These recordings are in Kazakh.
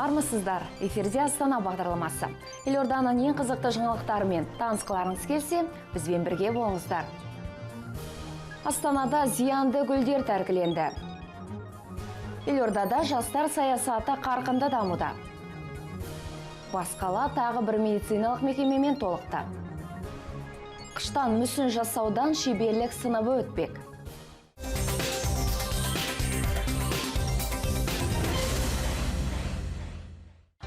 Армысыздар, эфирде Астана бағдарламасы. Елорданың ең қызықты жаңалықтарымен танысқыларыңыз келсе, бізбен бірге болыңыздар. Астанада зиянды гүлдер тәркіленді. Елордада жастар саясаты қарқынды дамуда. Басқала тағы бір медициналық мекемемен толықты. Қыштан мүсін жасаудан шеберлік сыныбы өтпек.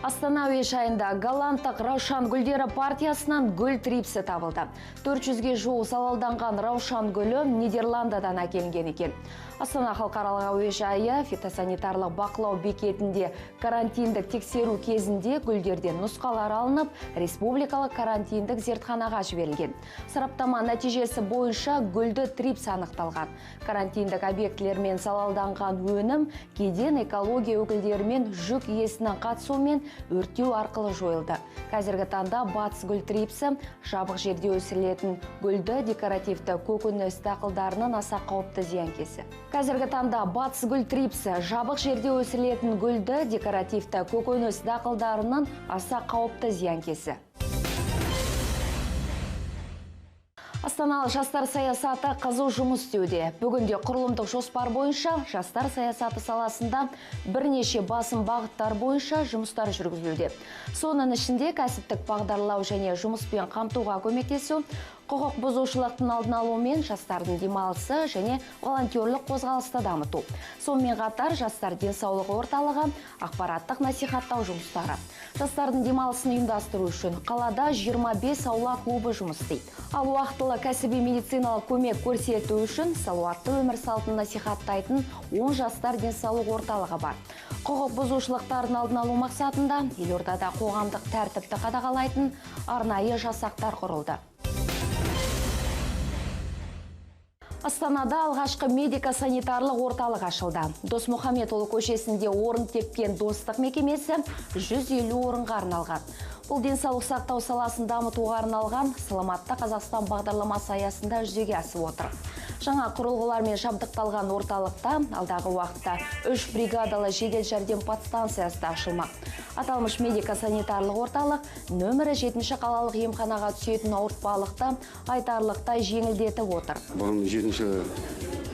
Астана әуежайында голландық Раушан гүлдері партиясынан гүл трипсі табылды. 400-ге жуық залалданған Раушан гүлі Нидерландыдан әкелінген екен. Астана халықаралық әуежайы фитосанитарлық бақылау бекетінде карантиндік тексеру кезінде гүлдерден нұсқалар алынып, республикалық карантиндік зертханаға жіберілген. Сараптама нәтижесі бойынша гүлді трипс анықталған. Карантиндік объектілермен залалданған өнім кеден экология өкілдерімен жүк иесінің қатысуымен өртеу арқылы жойылды. Қазіргі таңда батыс гүл трипсі жабық жерде өсірілетін гүлді декоративті көкөніс дақылдарының аса қауіпті зиянкесі. Қазіргі таңда батыс гүл трипсі жабық жерде өсірілетін гүлді декоративті көкөніс дақылдарының аса қауіпті зиянкесі. Астаналық жастар саясаты қызу жұмыс істеуде. Бүгінде құрылымдық жоспар бойынша жастар саясаты саласында бірнеше басым бағыттар бойынша жұмыстар жүргізілуде. Соның ішінде кәсіптік бағдарлау және жұмыспен қамтуға көмектесу, құқық бұзушылықтың алдын алу мен жастардың демалысы және волонтерлік қозғалысты дамыту. Сонымен қатар жастар денсаулығы орталығы ақпараттық насихаттау жұмыстары. Жастардың демалысын ұйымдастыру үшін қалада 25 аула клубы жұмыс істейді. Ал уақытылы кәсіби медициналық көмек көрсету үшін салауатты өмір салтын насихаттайтын 10 жастар денсаулық орталығы бар. Құқық бұзушылықтардың алдын алу мақсатында елордада қоғамдық тәртіпті қадағалайтын арнайы жасақтар құрылды. Астанада алғашқы медико-санитарлық орталық ашылды. Досмұхамедұлы көшесінде орын тепкен достық мекемесі 150 орынға арналған. Бұл денсаулық сақтау саласын дамытуға арналған саламатты Қазақстан бағдарламасы аясында жүзеге асып отыр. Жаңа құрылғылармен жабдықталған орталықта алдағы уақытта 3 бригадалы жедел жәрдем подстанциясы ашылмақ. Аталмыш медико-санитарлық орталық нөмірі 7-ші қалалық емханаға түсетін ауыртпалықты айтарлықтай жеңілдетіп отыр. Бұрын 7-ші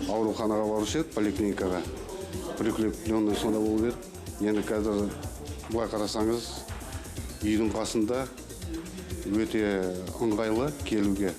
ауруханаға барушы еді, поликлиникаға. Прикрепленный сонда болып еді. Енді қазір бұлай қарасаңыз, үйдің қасында өте ыңғайлы келуге.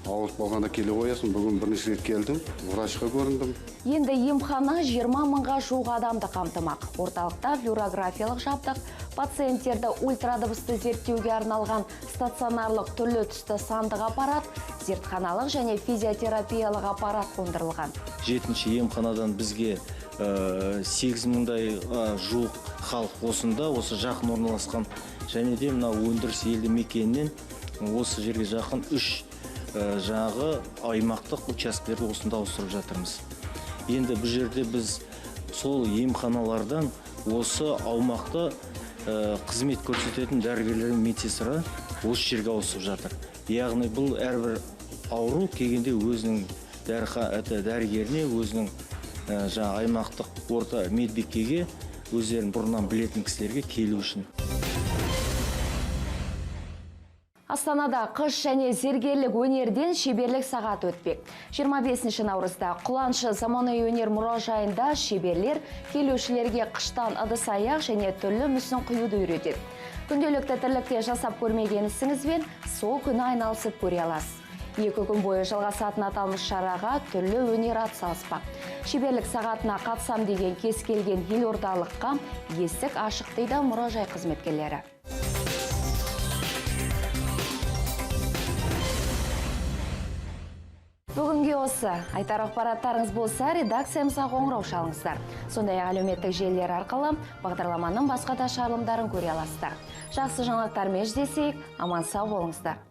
Ауырып болғанда келе қоясың. Бүгін бірнеше рет келдім, врачқа көріндім. Енді емхана 20 мыңға жуық адамды қамтымақ. Орталықта флюорографиялық жабдық, пациенттерді ультрадыбысты зерттеуге арналған стационарлық түрлі түсті сандық аппарат, зертханалық және физиотерапиялық аппарат қондырылған. 7-ші емханадан бізге 8 мыңдай жуық халық осында, осы жақын орналасқан, және де мына өндіріс елді мекенінен осы жерге жақын 3 жаңағы аймақтық учаскелерді осында ауыстырып жатырмыз. Енді бұл жерде біз сол емханалардан осы аумақты қызмет көрсететін дәрігерлер мен медсестра осы жерге ауысып жатыр. Яғни бұл әрбір ауру келгенде өзінің дәрігеріне, өзінің аймақтық орта медбикеге, өздерін бұрыннан білетін кісілерге келу үшін. Астанада қыш және зергерлік өнерден шеберлік сағат өтпек. 25 наурызда Құланшы заманауи өнер мұражайында шеберлер келушілерге қыштан ыдыс-аяқ және түрлі мүсін құюды үйретеді. Күнделікті тірлікте жасап көрмегенісіңізбен сол күні айналысып көре аласыз. 2 күн бойы жалғасатын аталмыш шараға түрлі өнер атсалыспақ. Шеберлік сағатына қатысам деген кез келген елордалыққа есік ашық дейді мұражай қызметкерлері. Бүгінге осы. Айтар ақпараттарыңыз болса, редакциямызға қоңырау шалыңыздар. Сондай-ақ әлеуметтік желілер арқылы бағдарламаның басқа да шығарылымдарын көре аласыздар. Жақсы жаңалықтармен жүздесейік, аман сау болыңыздар.